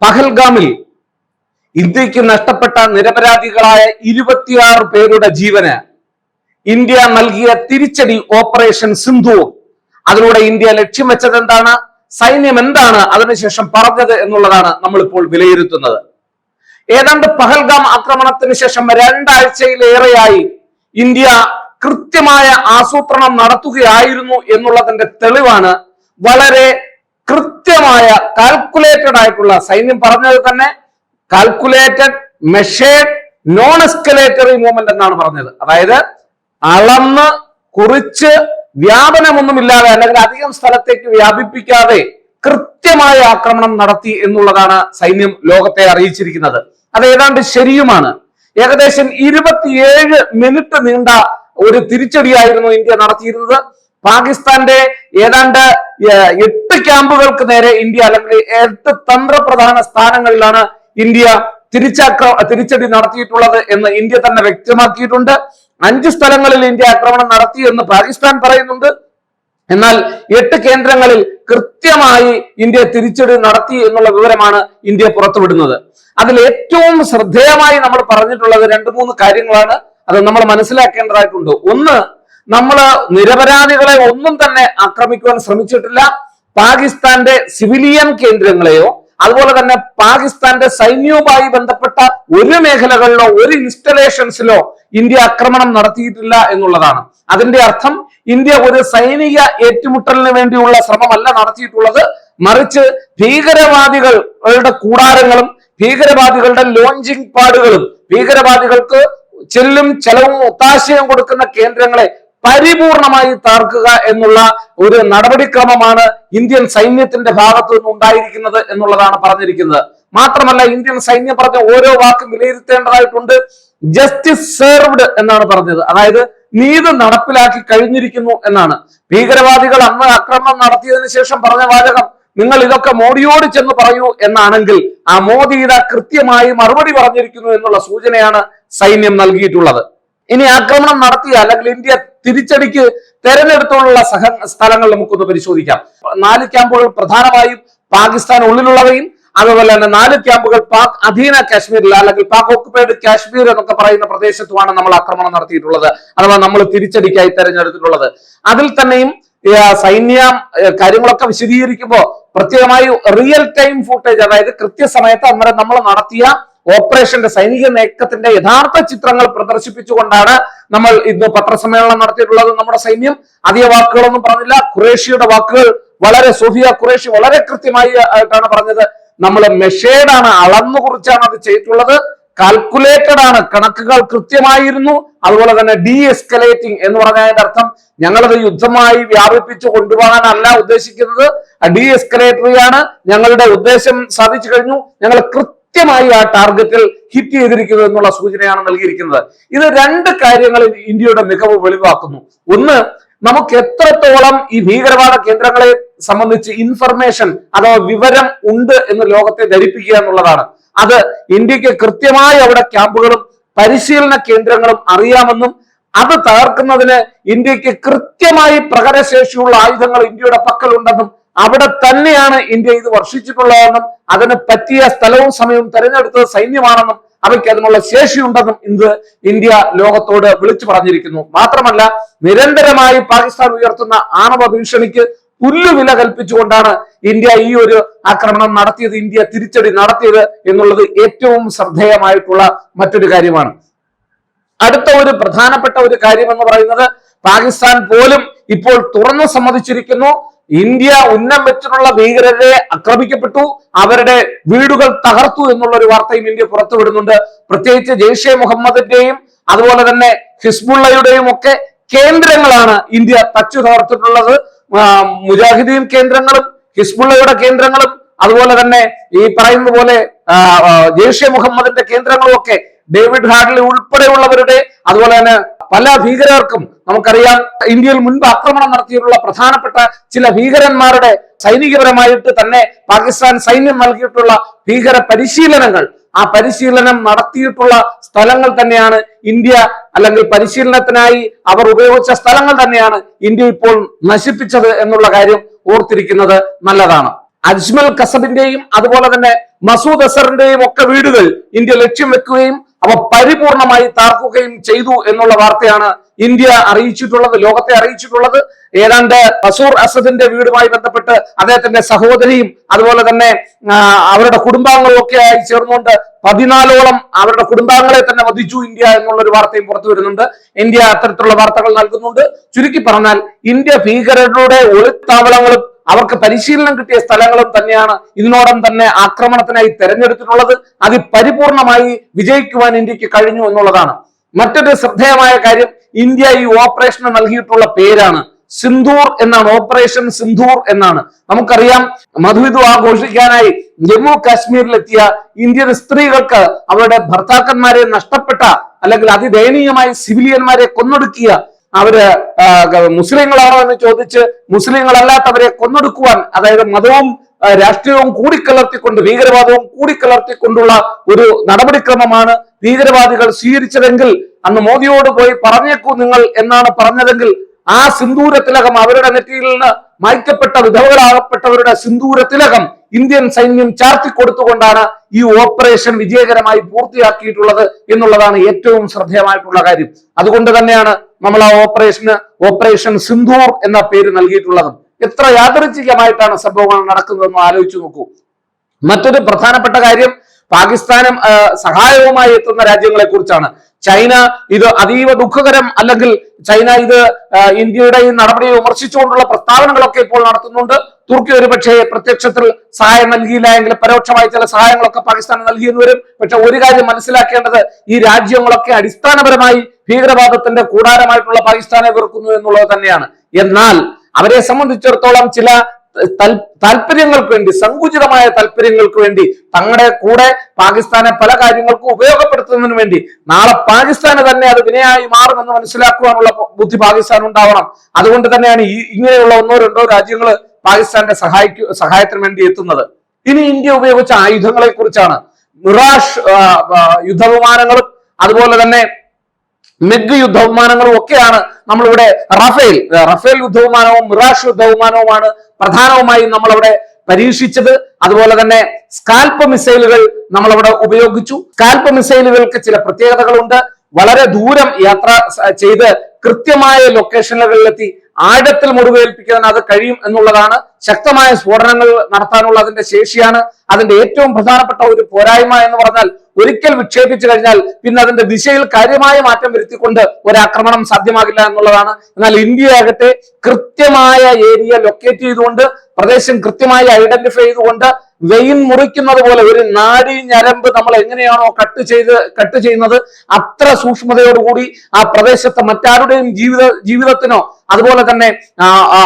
പഹൽഗാമിൽ ഇന്ത്യക്ക് നഷ്ടപ്പെട്ട നിരപരാധികളായ 26 പേരുടെ ജീവന് ഇന്ത്യ നൽകിയ തിരിച്ചടി ഓപ്പറേഷൻ സിന്ധൂർ. അതിലൂടെ ഇന്ത്യ ലക്ഷ്യം വെച്ചത് എന്താണ്, സൈന്യം എന്താണ് അതിനുശേഷം പറഞ്ഞത് എന്നുള്ളതാണ് നമ്മളിപ്പോൾ വിലയിരുത്തുന്നത്. ഏതാണ്ട് പഹൽഗാം ആക്രമണത്തിന് ശേഷം 2 ആഴ്ചയിലേറെയായി ഇന്ത്യ കൃത്യമായ ആസൂത്രണം നടത്തുകയായിരുന്നു എന്നുള്ളതിന്റെ തെളിവാണ് വളരെ കൃത്യമായ കാൽക്കുലേറ്റഡ് ആയിട്ടുള്ള, സൈന്യം പറഞ്ഞത് തന്നെ calculated measured non escalatory movement എന്നാണ് പറഞ്ഞത്. അതായത് അളന്ന് കുറിച്ച് വ്യാപനമൊന്നുമില്ലാതെ അല്ലെങ്കിൽ അധികം സ്ഥലത്തേക്ക് വ്യാപിപ്പിക്കാതെ കൃത്യമായ ആക്രമണം നടത്തി എന്നുള്ളതാണ് സൈന്യം ലോകത്തെ അറിയിച്ചിരിക്കുന്നത്. അത് ഏതാണ്ട് ശരിയുമാണ്. ഏകദേശം 27 മിനിറ്റ് നീണ്ട ഒരു തിരിച്ചടിയായിരുന്നു ഇന്ത്യ നടത്തിയിരുന്നത്. പാകിസ്ഥാന്റെ ഏതാണ്ട് 8 ക്യാമ്പുകൾക്ക് നേരെ ഇന്ത്യ, അല്ലെങ്കിൽ 8 തന്ത്രപ്രധാന സ്ഥാനങ്ങളിലാണ് ഇന്ത്യ തിരിച്ചടി നടത്തിയിട്ടുള്ളത് എന്ന് ഇന്ത്യ തന്നെ വ്യക്തമാക്കിയിട്ടുണ്ട്. 5 സ്ഥലങ്ങളിൽ ഇന്ത്യ ആക്രമണം നടത്തി എന്ന് പാകിസ്ഥാൻ പറയുന്നുണ്ട്. എന്നാൽ 8 കേന്ദ്രങ്ങളിൽ കൃത്യമായി ഇന്ത്യ തിരിച്ചടി നടത്തി എന്നുള്ള വിവരമാണ് ഇന്ത്യ പുറത്തുവിടുന്നത്. അതിൽ ഏറ്റവും ശ്രദ്ധേയമായി നമ്മൾ പറഞ്ഞിട്ടുള്ളത് 2-3 കാര്യങ്ങളാണ്. അത് നമ്മൾ മനസ്സിലാക്കേണ്ടതായിട്ടുണ്ട്. ഒന്ന്, നമ്മൾ നിരപരാധികളെ ഒന്നും തന്നെ ആക്രമിക്കുവാൻ ശ്രമിച്ചിട്ടില്ല. പാകിസ്ഥാന്റെ സിവിലിയൻ കേന്ദ്രങ്ങളെയോ അതുപോലെ തന്നെ പാകിസ്ഥാന്റെ സൈന്യവുമായി ബന്ധപ്പെട്ട ഒരു മേഖലകളിലോ ഒരു ഇൻസ്റ്റലേഷൻസിലോ ഇന്ത്യ ആക്രമണം നടത്തിയിട്ടില്ല എന്നുള്ളതാണ്. അതിന്റെ അർത്ഥം ഇന്ത്യ ഒരു സൈനിക ഏറ്റുമുട്ടലിന് വേണ്ടിയുള്ള ശ്രമമല്ല നടത്തിയിട്ടുള്ളത്, മറിച്ച് ഭീകരവാദികളുടെ കൂടാരങ്ങളും ഭീകരവാദികളുടെ ലോഞ്ചിങ് പാഡുകളും ഭീകരവാദികൾക്ക് ചെല്ലും ചെലവും ഒത്താശയും കൊടുക്കുന്ന കേന്ദ്രങ്ങളെ പരിപൂർണമായി തകർക്കുക എന്നുള്ള ഒരു നടപടിക്രമമാണ് ഇന്ത്യൻ സൈന്യത്തിന്റെ ഭാഗത്തു നിന്ന് ഉണ്ടായിരിക്കുന്നത് എന്നുള്ളതാണ് പറഞ്ഞിരിക്കുന്നത്. മാത്രമല്ല, ഇന്ത്യൻ സൈന്യം പറഞ്ഞ ഓരോ വാക്കും വിലയിരുത്തേണ്ടതായിട്ടുണ്ട്. ജസ്റ്റിസ് സെർവ്ഡ് എന്നാണ് പറഞ്ഞത്. അതായത് നീതി നടപ്പിലാക്കി കഴിഞ്ഞിരിക്കുന്നു എന്നാണ്. ഭീകരവാദികൾ അന്ന് ആക്രമണം നടത്തിയതിനു ശേഷം പറഞ്ഞ വാചകം, നിങ്ങൾ ഇതൊക്കെ മോദിയോട് ചെന്ന് പറയൂ എന്നാണെങ്കിൽ ആ മോദി ഇതാ കൃത്യമായി മറുപടി പറഞ്ഞിരിക്കുന്നു എന്നുള്ള സൂചനയാണ് സൈന്യം നൽകിയിട്ടുള്ളത്. ഇനി ആക്രമണം നടത്തിയ അല്ലെങ്കിൽ ഇന്ത്യ തിരിച്ചടിക്ക് തെരഞ്ഞെടുത്തുള്ള സ്ഥലങ്ങൾ നമുക്കൊന്ന് പരിശോധിക്കാം. 4 ക്യാമ്പുകൾ പ്രധാനമായും പാകിസ്ഥാൻ ഉള്ളിലുള്ളവയും അതുപോലെ തന്നെ 4 ക്യാമ്പുകൾ പാക് അധീന കാശ്മീരിൽ അല്ലെങ്കിൽ പാക് ഓക്കുപൈഡ് കാശ്മീർ എന്നൊക്കെ പറയുന്ന പ്രദേശത്തുമാണ് നമ്മൾ ആക്രമണം നടത്തിയിട്ടുള്ളത്, അഥവാ നമ്മൾ തിരിച്ചടിക്കായി തെരഞ്ഞെടുത്തിട്ടുള്ളത്. അതിൽ തന്നെയും സൈന്യ കാര്യങ്ങളൊക്കെ വിശദീകരിക്കുമ്പോൾ പ്രത്യേകമായി റിയൽ ടൈം ഫുട്ടേജ്, അതായത് കൃത്യസമയത്ത് അന്നേരം നമ്മൾ നടത്തിയ ഓപ്പറേഷന്റെ സൈനിക നീക്കത്തിന്റെ യഥാർത്ഥ ചിത്രങ്ങൾ പ്രദർശിപ്പിച്ചുകൊണ്ടാണ് നമ്മൾ ഇന്ന് പത്രസമ്മേളനം നടത്തിയിട്ടുള്ളത്. നമ്മുടെ സൈന്യം അധിക വാക്കുകളൊന്നും പറഞ്ഞില്ല. ഖുറേഷിയുടെ വാക്കുകൾ സോഫിയ ഖുറേഷി വളരെ കൃത്യമായി ആയിട്ടാണ് പറഞ്ഞത്. നമ്മൾ മെഷേർഡ് ആണ്, അളന്നു കുറിച്ചാണ് അത് ചെയ്തിട്ടുള്ളത്. കാൽക്കുലേറ്റഡ് ആണ്, കണക്കുകൾ കൃത്യമായിരുന്നു. അതുപോലെ തന്നെ ഡി എസ്കലേറ്റിംഗ് എന്ന് പറഞ്ഞതിന്റെ അർത്ഥം ഞങ്ങളത് യുദ്ധമായി വ്യാപിപ്പിച്ചു കൊണ്ടുപോകാനല്ല ഉദ്ദേശിക്കുന്നത്, ഡി എസ്കലേറ്ററി ആണ്. ഞങ്ങളുടെ ഉദ്ദേശം സാധിച്ചു കഴിഞ്ഞു, ഞങ്ങൾ കൃത്യമായി ആ ടാർഗറ്റിൽ ഹിറ്റ് ചെയ്തിരിക്കുന്നു എന്നുള്ള സൂചനയാണ് നൽകിയിരിക്കുന്നത്. ഇത് 2 കാര്യങ്ങളിൽ ഇന്ത്യയുടെ മികവ് വെളിവാക്കുന്നു. ഒന്ന്, നമുക്ക് എത്രത്തോളം ഈ ഭീകരവാദ കേന്ദ്രങ്ങളെ സംബന്ധിച്ച് ഇൻഫർമേഷൻ അഥവാ വിവരം ഉണ്ട് എന്ന് ലോകത്തെ ധരിപ്പിക്കുക എന്നുള്ളതാണ്. അത് ഇന്ത്യക്ക് കൃത്യമായി അവിടെ ക്യാമ്പുകളും പരിശീലന കേന്ദ്രങ്ങളും അറിയാമെന്നും അത് തകർക്കുന്നതിന് ഇന്ത്യക്ക് കൃത്യമായി പ്രഹരശേഷിയുള്ള ആയുധങ്ങൾ ഇന്ത്യയുടെ പക്കലുണ്ടെന്നും അവിടെ തന്നെയാണ് ഇന്ത്യ ഇത് വർഷിച്ചിട്ടുള്ളതെന്നും അതിന് പറ്റിയ സ്ഥലവും സമയവും തെരഞ്ഞെടുത്തത് സൈന്യമാണെന്നും അവയ്ക്ക് അതിനുള്ള ശേഷിയുണ്ടെന്നും ഇന്ത്യ ലോകത്തോട് വിളിച്ചു പറഞ്ഞിരിക്കുന്നു. മാത്രമല്ല, നിരന്തരമായി പാകിസ്ഥാൻ ഉയർത്തുന്ന ആണവ ഭീഷണിക്ക് പുല്ലുവില കൽപ്പിച്ചുകൊണ്ടാണ് ഇന്ത്യ ഈ ഒരു ആക്രമണം നടത്തിയത്, ഇന്ത്യ തിരിച്ചടി നടത്തിയത് എന്നുള്ളത് ഏറ്റവും ശ്രദ്ധേയമായിട്ടുള്ള മറ്റൊരു കാര്യമാണ്. അടുത്ത ഒരു പ്രധാനപ്പെട്ട ഒരു കാര്യം എന്ന് പറയുന്നത്, പാകിസ്ഥാൻ പോലും ഇപ്പോൾ തുറന്നു സമ്മതിച്ചിരിക്കുന്നു, ഇന്ത്യ ഉന്നം വെച്ചിട്ടുള്ള ഭീകരരെ ആക്രമിക്കപ്പെട്ടു, അവരുടെ വീടുകൾ തകർത്തു എന്നുള്ള ഒരു വാർത്തയും ഇന്ത്യ പുറത്തുവിടുന്നുണ്ട്. പ്രത്യേകിച്ച് ജെയ്ഷെ മുഹമ്മദിന്റെയും അതുപോലെ തന്നെ ഹിസ്ബുള്ളയുടെയും ഒക്കെ കേന്ദ്രങ്ങളാണ് ഇന്ത്യ തച്ചു തകർത്തിട്ടുള്ളത്. മുജാഹിദീൻ കേന്ദ്രങ്ങളും ഹിസ്ബുള്ളയുടെ കേന്ദ്രങ്ങളും അതുപോലെ തന്നെ ഈ പറയുന്ന പോലെ ജെയ്ഷെ മുഹമ്മദിന്റെ കേന്ദ്രങ്ങളും ഒക്കെ ഡേവിഡ് ഹാഡ്ലി ഉൾപ്പെടെയുള്ളവരുടെ അതുപോലെ തന്നെ പല ഭീകരർക്കും നമുക്കറിയാം, ഇന്ത്യയിൽ മുൻപ് ആക്രമണം നടത്തിയിട്ടുള്ള പ്രധാനപ്പെട്ട ചില ഭീകരന്മാരുടെ സൈനികപരമായിട്ട് തന്നെ പാകിസ്ഥാൻ സൈന്യം നൽകിയിട്ടുള്ള ഭീകര പരിശീലനങ്ങൾ, ആ പരിശീലനം നടത്തിയിട്ടുള്ള സ്ഥലങ്ങൾ തന്നെയാണ് ഇന്ത്യ, അല്ലെങ്കിൽ പരിശീലനത്തിനായി അവർ ഉപയോഗിച്ച സ്ഥലങ്ങൾ തന്നെയാണ് ഇന്ത്യ ഇപ്പോൾ നശിപ്പിച്ചത് എന്നുള്ള കാര്യം ഓർത്തിരിക്കുന്നത് നല്ലതാണ്. അജ്മൽ കസബിന്റെയും അതുപോലെ തന്നെ മസൂദ് അസറിന്റെയും ഒക്കെ വീടുകൾ ഇന്ത്യ ലക്ഷ്യം വെക്കുകയും അവ പരിപൂർണമായി താർക്കുകയും ചെയ്തു എന്നുള്ള വാർത്തയാണ് ഇന്ത്യ അറിയിച്ചിട്ടുള്ളത്, ലോകത്തെ അറിയിച്ചിട്ടുള്ളത്. ഏതാണ്ട് മസൂർ അസദിന്റെ വീടുമായി ബന്ധപ്പെട്ട് അദ്ദേഹത്തിന്റെ സഹോദരിയും അതുപോലെ തന്നെ അവരുടെ കുടുംബാംഗങ്ങളും ഒക്കെ ആയി ചേർന്നുകൊണ്ട് 14ഓളം അവരുടെ കുടുംബാംഗങ്ങളെ തന്നെ വധിച്ചു ഇന്ത്യ എന്നുള്ളൊരു വാർത്തയും പുറത്തു വരുന്നുണ്ട്. ഇന്ത്യ അത്തരത്തിലുള്ള വാർത്തകൾ നൽകുന്നുണ്ട്. ചുരുക്കി പറഞ്ഞാൽ ഇന്ത്യ ഭീകരരുടെ ഒളിത്താവളങ്ങളും അവർക്ക് പരിശീലനം കിട്ടിയ സ്ഥലങ്ങളും തന്നെയാണ് ഇതിനോടം തന്നെ ആക്രമണത്തിനായി തെരഞ്ഞെടുത്തിട്ടുള്ളത്. അത് പരിപൂർണമായി വിജയിക്കുവാൻ ഇന്ത്യക്ക് കഴിഞ്ഞു എന്നുള്ളതാണ്. മറ്റൊരു ശ്രദ്ധേയമായ കാര്യം, ഇന്ത്യ ഈ ഓപ്പറേഷന് നൽകിയിട്ടുള്ള പേരാണ് സിന്ദൂർ എന്നാണ്. ഓപ്പറേഷൻ സിന്ദൂർ എന്നാണ്. നമുക്കറിയാം, മധുവിധു ആഘോഷിക്കാനായി ജമ്മു കാശ്മീരിലെത്തിയ ഇന്ത്യൻ സ്ത്രീകൾക്ക് അവരുടെ ഭർത്താക്കന്മാരെ നഷ്ടപ്പെട്ട അല്ലെങ്കിൽ അതിദയനീയമായി സിവിലിയന്മാരെ കൊന്നൊടുക്കിയ അവര് മുസ്ലിങ്ങളാണോ എന്ന് ചോദിച്ച് മുസ്ലിങ്ങളല്ലാത്തവരെ കൊന്നൊടുക്കുവാൻ, അതായത് മതവും രാഷ്ട്രീയവും കൂടിക്കലർത്തിക്കൊണ്ട് ഭീകരവാദവും കൂടിക്കലർത്തിക്കൊണ്ടുള്ള ഒരു നടപടിക്രമമാണ് ഭീകരവാദികൾ സ്വീകരിച്ചതെങ്കിൽ അന്ന് മോദിയോട് പോയി പറഞ്ഞേക്കൂ നിങ്ങൾ എന്നാണ് പറഞ്ഞതെങ്കിൽ ആ സിന്ദൂരത്തിലകം, അവരുടെ നെറ്റിയിൽ നിന്ന് മായ്ക്കപ്പെട്ട വിധവകളാകപ്പെട്ടവരുടെ സിന്ദൂരത്തിലകം ഇന്ത്യൻ സൈന്യം ചാർത്തിക്കൊടുത്തുകൊണ്ടാണ് ഈ ഓപ്പറേഷൻ വിജയകരമായി പൂർത്തിയാക്കിയിട്ടുള്ളത് എന്നുള്ളതാണ് ഏറ്റവും ശ്രദ്ധേയമായിട്ടുള്ള കാര്യം. അതുകൊണ്ട് തന്നെയാണ് നമ്മൾ ആ ഓപ്പറേഷൻ സിന്ദൂർ എന്ന പേര് നൽകിയിട്ടുള്ളത്. എത്ര യാദൃച്ഛികമായിട്ടാണ് സംഭവങ്ങൾ നടക്കുന്നതെന്ന് ആലോചിച്ചു നോക്കൂ. മറ്റൊരു പ്രധാനപ്പെട്ട കാര്യം, പാകിസ്ഥാനും സഹായവുമായി എത്തുന്ന രാജ്യങ്ങളെ കുറിച്ചാണ്. ചൈന ഇത് അതീവ ദുഃഖകരം, അല്ലെങ്കിൽ ചൈന ഇത് ഇന്ത്യയുടെ ഈ നടപടിയെ വിമർശിച്ചുകൊണ്ടുള്ള പ്രസ്താവനകളൊക്കെ ഇപ്പോൾ നടത്തുന്നുണ്ട്. തുർക്കി ഒരുപക്ഷെ പ്രത്യക്ഷത്തിൽ സഹായം നൽകിയില്ല എങ്കിൽ പരോക്ഷമായി ചില സഹായങ്ങളൊക്കെ പാകിസ്ഥാന് നൽകിയെന്ന് വരും. പക്ഷെ ഒരു കാര്യം മനസ്സിലാക്കേണ്ടത്, ഈ രാജ്യങ്ങളൊക്കെ അടിസ്ഥാനപരമായി ഭീകരവാദത്തിന്റെ കൂടാരമായിട്ടുള്ള പാകിസ്ഥാനെ വെറുക്കുന്നു എന്നുള്ളത് തന്നെയാണ്. എന്നാൽ അവരെ സംബന്ധിച്ചിടത്തോളം ചില താല്പര്യങ്ങൾക്ക് വേണ്ടി, സങ്കുചിതമായ താല്പര്യങ്ങൾക്ക് വേണ്ടി തങ്ങളുടെ കൂടെ പാകിസ്ഥാനെ പല കാര്യങ്ങൾക്കും ഉപയോഗപ്പെടുത്തുന്നതിന് വേണ്ടി നാളെ പാകിസ്ഥാന് തന്നെ അത് വിനയായി മാറുമെന്ന് മനസ്സിലാക്കുവാനുള്ള ബുദ്ധി പാകിസ്ഥാൻ ഉണ്ടാവണം. അതുകൊണ്ട് തന്നെയാണ് ഇങ്ങനെയുള്ള ഒന്നോ രണ്ടോ രാജ്യങ്ങൾ പാകിസ്ഥാന്റെ സഹായത്തിന് വേണ്ടി എത്തുന്നത്. ഇനി ഇന്ത്യ ഉപയോഗിച്ച ആയുധങ്ങളെ കുറിച്ചാണ്. മിറാഷ് യുദ്ധവിമാനങ്ങളും അതുപോലെ തന്നെ മെഗ് യുദ്ധവിമാനങ്ങളും ഒക്കെയാണ് നമ്മളിവിടെ റഫേൽ യുദ്ധവിമാനവും മിറാഷ് യുദ്ധവിമാനവുമാണ് പ്രധാനവുമായി നമ്മളവിടെ പരീക്ഷിച്ചത്. അതുപോലെ തന്നെ സ്കാൽപ്പ് മിസൈലുകൾ നമ്മളവിടെ ഉപയോഗിച്ചു. സ്കാൽപ്പ് മിസൈലുകൾക്ക് ചില പ്രത്യേകതകളുണ്ട്. വളരെ ദൂരം യാത്ര ചെയ്ത് കൃത്യമായ ലൊക്കേഷനുകളിലെത്തി ആഴത്തിൽ മുറിവേൽപ്പിക്കാൻ അത് കഴിയും എന്നുള്ളതാണ്. ശക്തമായ സ്ഫോടനങ്ങൾ നടത്താനുള്ള അതിന്റെ ശേഷിയാണ്. അതിന്റെ ഏറ്റവും പ്രധാനപ്പെട്ട ഒരു പോരായ്മ എന്ന് പറഞ്ഞാൽ, ഒരിക്കൽ വിക്ഷേപിച്ചു കഴിഞ്ഞാൽ പിന്നെ അതിന്റെ ദിശയിൽ കാര്യമായ മാറ്റം വരുത്തിക്കൊണ്ട് ഒരാക്രമണം സാധ്യമാകില്ല എന്നുള്ളതാണ്. എന്നാൽ ഇന്ത്യ ആകട്ടെ കൃത്യമായ ഏരിയ ലൊക്കേറ്റ് ചെയ്തുകൊണ്ട്, പ്രദേശം കൃത്യമായി ഐഡന്റിഫൈ ചെയ്തുകൊണ്ട്, വെയിൻ മുറിക്കുന്നത് പോലെ ഒരു നാഡി ഞരമ്പ് നമ്മൾ എങ്ങനെയാണോ കട്ട് ചെയ്യുന്നത് അത്ര സൂക്ഷ്മതയോടുകൂടി ആ പ്രദേശത്ത് മറ്റാരുടെയും ജീവിതത്തിനോ അതുപോലെ തന്നെ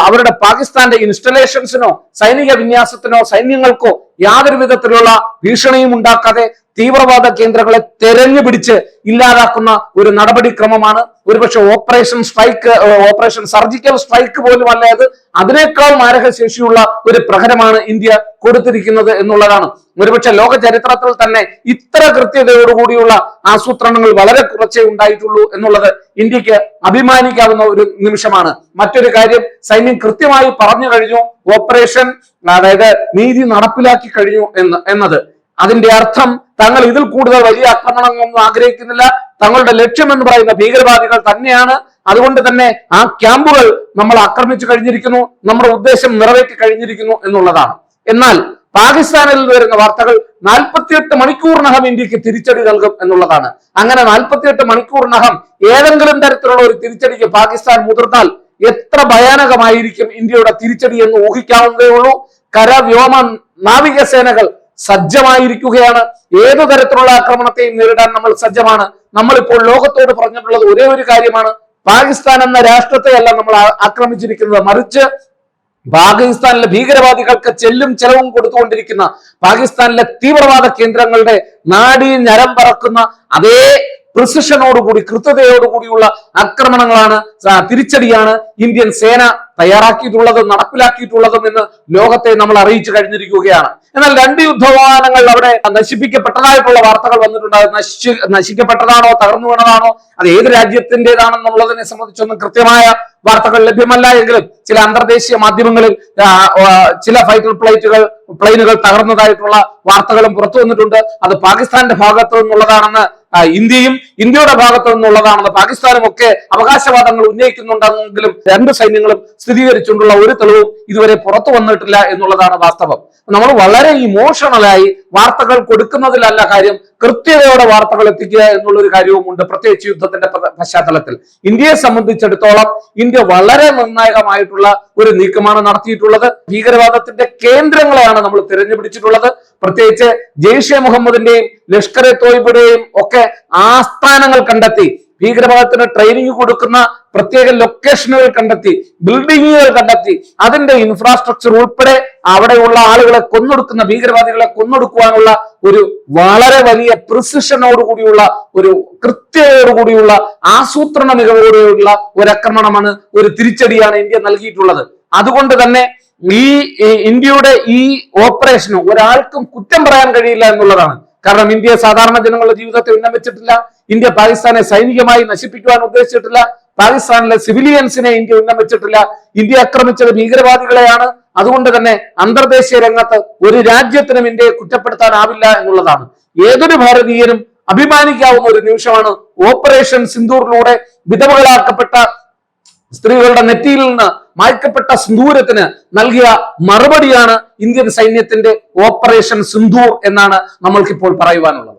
അവരുടെ പാകിസ്ഥാന്റെ ഇൻസ്റ്റലേഷൻസിനോ സൈനിക വിന്യാസത്തിനോ സൈന്യങ്ങൾക്കോ യാതൊരു വിധത്തിലുള്ള ഭീഷണിയും ഉണ്ടാക്കാതെ തീവ്രവാദ കേന്ദ്രങ്ങളെ തെരഞ്ഞു പിടിച്ച് ഇല്ലാതാക്കുന്ന ഒരു നടപടിക്രമമാണ്. ഒരുപക്ഷെ ഓപ്പറേഷൻ സർജിക്കൽ സ്ട്രൈക്ക് പോലും അല്ല അത്, അതിനേക്കാൾ മാരകശേഷിയുള്ള ഒരു പ്രഹരമാണ് ഇന്ത്യ കൊടുത്തിരിക്കുന്നത് എന്നുള്ളതാണ്. ഒരുപക്ഷെ ലോക ചരിത്രത്തിൽ തന്നെ ഇത്ര കൃത്യതയോടുകൂടിയുള്ള ആസൂത്രണങ്ങൾ വളരെ കുറച്ചേ ഉണ്ടായിട്ടുള്ളൂ എന്നുള്ളത് ഇന്ത്യക്ക് അഭിമാനിക്കാവുന്ന ഒരു നിമിഷമാണ്. മറ്റൊരു കാര്യം, സൈന്യം കൃത്യമായി പറഞ്ഞു കഴിഞ്ഞു ഓപ്പറേഷൻ, അതായത് നീതി നടപ്പിലാക്കി കഴിഞ്ഞു എന്നത്. അതിന്റെ അർത്ഥം തങ്ങൾ ഇതിൽ കൂടുതൽ വലിയ ആക്രമണങ്ങളൊന്നും ആഗ്രഹിക്കുന്നില്ല. തങ്ങളുടെ ലക്ഷ്യം എന്ന് പറയുന്ന ഭീകരവാദികൾ തന്നെയാണ്. അതുകൊണ്ട് തന്നെ ആ ക്യാമ്പുകൾ നമ്മൾ ആക്രമിച്ചു കഴിഞ്ഞിരിക്കുന്നു, നമ്മുടെ ഉദ്ദേശം നിറവേറ്റി കഴിഞ്ഞിരിക്കുന്നു എന്നുള്ളതാണ്. എന്നാൽ പാകിസ്ഥാനിൽ വരുന്ന വാർത്തകൾ 48 മണിക്കൂറിനകം ഇന്ത്യക്ക് തിരിച്ചടി നൽകും എന്നുള്ളതാണ്. അങ്ങനെ 48 മണിക്കൂറിനകം ഏതെങ്കിലും തരത്തിലുള്ള ഒരു തിരിച്ചടിക്ക് പാകിസ്ഥാൻ മുതിർന്നാൽ എത്ര ഭയാനകമായിരിക്കും ഇന്ത്യയുടെ തിരിച്ചടി എന്ന് ഊഹിക്കാവുന്നതേ ഉള്ളൂ. കര, വ്യോമ, നാവികസേനകൾ സജ്ജമായിരിക്കുകയാണ്. ഏതു തരത്തിലുള്ള ആക്രമണത്തെയും നേരിടാൻ നമ്മൾ സജ്ജമാണ്. നമ്മളിപ്പോൾ ലോകത്തോട് പറഞ്ഞിട്ടുള്ളത് ഒരേ ഒരു കാര്യമാണ്, പാകിസ്ഥാൻ എന്ന രാഷ്ട്രത്തെയല്ല നമ്മൾ ആക്രമിച്ചിരിക്കുന്നത്, മറിച്ച് പാകിസ്ഥാനിലെ ഭീകരവാദികൾക്ക് ചെല്ലും ചെലവും കൊടുത്തുകൊണ്ടിരിക്കുന്ന പാകിസ്ഥാനിലെ തീവ്രവാദ കേന്ദ്രങ്ങളുടെ നാഡീ ഞരം പറക്കുന്ന അതേ പ്രിസിഷനോടുകൂടി കൃത്യതയോടുകൂടിയുള്ള ആക്രമണങ്ങളാണ്, തിരിച്ചടിയാണ് ഇന്ത്യൻ സേന തയ്യാറാക്കിയിട്ടുള്ളതും നടപ്പിലാക്കിയിട്ടുള്ളതും എന്ന് ലോകത്തെ നമ്മൾ അറിയിച്ചു കഴിഞ്ഞിരിക്കുകയാണ്. എന്നാൽ 2 യുദ്ധവിമാനങ്ങൾ അവിടെ നശിപ്പിക്കപ്പെട്ടതായിട്ടുള്ള വാർത്തകൾ വന്നിട്ടുണ്ട്. നശിക്കപ്പെട്ടതാണോ തകർന്നു വീണതാണോ അത് ഏത് രാജ്യത്തിൻ്റെതാണെന്നുള്ളതിനെ സംബന്ധിച്ചൊന്നും കൃത്യമായ വാർത്തകൾ ലഭ്യമല്ല എങ്കിലും ചില അന്തർദേശീയ മാധ്യമങ്ങളിൽ ചില ഫൈറ്റർ പ്ലെയിനുകൾ തകർന്നതായിട്ടുള്ള വാർത്തകളും പുറത്തു വന്നിട്ടുണ്ട്. അത് പാകിസ്ഥാന്റെ ഭാഗത്തു നിന്നുള്ളതാണെന്ന് ഇന്ത്യയുടെ ഭാഗത്തു നിന്നുള്ളതാണെന്ന് പാകിസ്ഥാനും ഒക്കെ അവകാശവാദങ്ങൾ ഉന്നയിക്കുന്നുണ്ടെങ്കിലും 2 സൈന്യങ്ങളും സ്ഥിരീകരിച്ചുകൊണ്ടുള്ള ഒരു തെളിവും ഇതുവരെ പുറത്തു വന്നിട്ടില്ല എന്നുള്ളതാണ് വാസ്തവം. നമ്മൾ വളരെ ഇമോഷണലായി വാർത്തകൾ കൊടുക്കുന്നതിലല്ല കാര്യം, കൃത്യതയോടെ വാർത്തകൾ എത്തിക്കുക എന്നുള്ളൊരു കാര്യവുമുണ്ട്. പ്രത്യേകിച്ച് യുദ്ധത്തിന്റെ പശ്ചാത്തലത്തിൽ ഇന്ത്യയെ സംബന്ധിച്ചിടത്തോളം ഇന്ത്യ വളരെ നിർണായകമായിട്ടുള്ള ഒരു നീക്കമാണ് നടത്തിയിട്ടുള്ളത്. ഭീകരവാദത്തിന്റെ കേന്ദ്രങ്ങളെയാണ് നമ്മൾ തിരഞ്ഞുപിടിച്ചിട്ടുള്ളത്. പ്രത്യേകിച്ച് ജെയ്ഷെ മുഹമ്മദിന്റെയും ലഷ്കർ എ തോയ്ബയുടെയും ഒക്കെ ആസ്ഥാനങ്ങൾ കണ്ടെത്തി, ഭീകരവാദത്തിന് ട്രെയിനിങ് കൊടുക്കുന്ന പ്രത്യേക ലൊക്കേഷനുകൾ കണ്ടെത്തി, ബിൽഡിങ്ങുകൾ കണ്ടെത്തി, അതിന്റെ ഇൻഫ്രാസ്ട്രക്ചർ ഉൾപ്പെടെ അവിടെയുള്ള ആളുകളെ കൊന്നൊടുക്കുന്ന, ഭീകരവാദികളെ കൊന്നൊടുക്കുവാനുള്ള ഒരു വളരെ വലിയ പ്രിസിഷനോടുകൂടിയുള്ള, ഒരു കൃത്യതയോടുകൂടിയുള്ള, ആസൂത്രണ മികവോടെയുള്ള ഒരു ആക്രമണമാണ്, ഒരു തിരിച്ചടിയാണ് ഇന്ത്യ നൽകിയിട്ടുള്ളത്. അതുകൊണ്ട് തന്നെ ഈ ഇന്ത്യയുടെ ഈ ഓപ്പറേഷന് ഒരാൾക്കും കുറ്റം പറയാൻ കഴിയില്ല എന്നുള്ളതാണ്. കാരണം ഇന്ത്യ സാധാരണ ജനങ്ങളുടെ ജീവിതത്തെ ഉന്നമിച്ചിട്ടില്ല, ഇന്ത്യ പാകിസ്ഥാനെ സൈനികമായി നശിപ്പിക്കുവാൻ ഉദ്ദേശിച്ചിട്ടില്ല, പാകിസ്ഥാനിലെ സിവിലിയൻസിനെ ഇന്ത്യ ഉന്നമിച്ചിട്ടില്ല. ഇന്ത്യ ആക്രമിച്ചത് ഭീകരവാദികളെയാണ്. അതുകൊണ്ട് തന്നെ അന്തർദേശീയ രംഗത്ത് ഒരു രാജ്യത്തിനും ഇന്ത്യയെ കുറ്റപ്പെടുത്താനാവില്ല എന്നുള്ളതാണ്. ഏതൊരു ഭാരതീയനും അഭിമാനിക്കാവുന്ന ഒരു നിമിഷമാണ് ഓപ്പറേഷൻ സിന്ദൂറിലൂടെ വിധവകളാക്കപ്പെട്ട സ്ത്രീകളുടെ നെറ്റിയിൽ നിന്ന് മായ്ക്കപ്പെട്ട സിന്ദൂരത്തിന് നൽകിയ മറുപടിയാണ് ഇന്ത്യൻ സൈന്യത്തിന്റെ ഓപ്പറേഷൻ സിന്ദൂർ എന്നാണ് നമ്മൾക്കിപ്പോൾ പറയുവാനുള്ളത്.